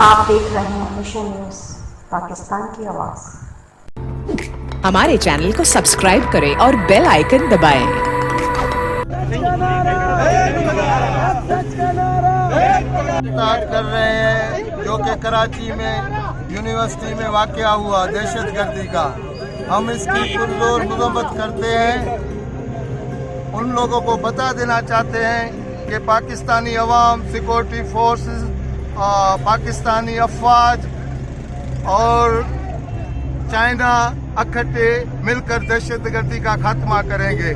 आप देख रहे हैं मिशन न्यूज पाकिस्तान की आवाज। हमारे चैनल को सब्सक्राइब करें और बेल आइकन दबाएं। कर रहे हैं जो कि कराची में यूनिवर्सिटी में वाक़या हुआ दहशतगर्दी का, हम इसकी पुरजोर मजम्मत करते हैं। उन लोगों को बता देना चाहते हैं कि पाकिस्तानी अवाम, सिक्योरिटी फोर्सेस, पाकिस्तानी अफवाज और चाइना इकट्ठे मिलकर दहशतगर्दी का खात्मा करेंगे।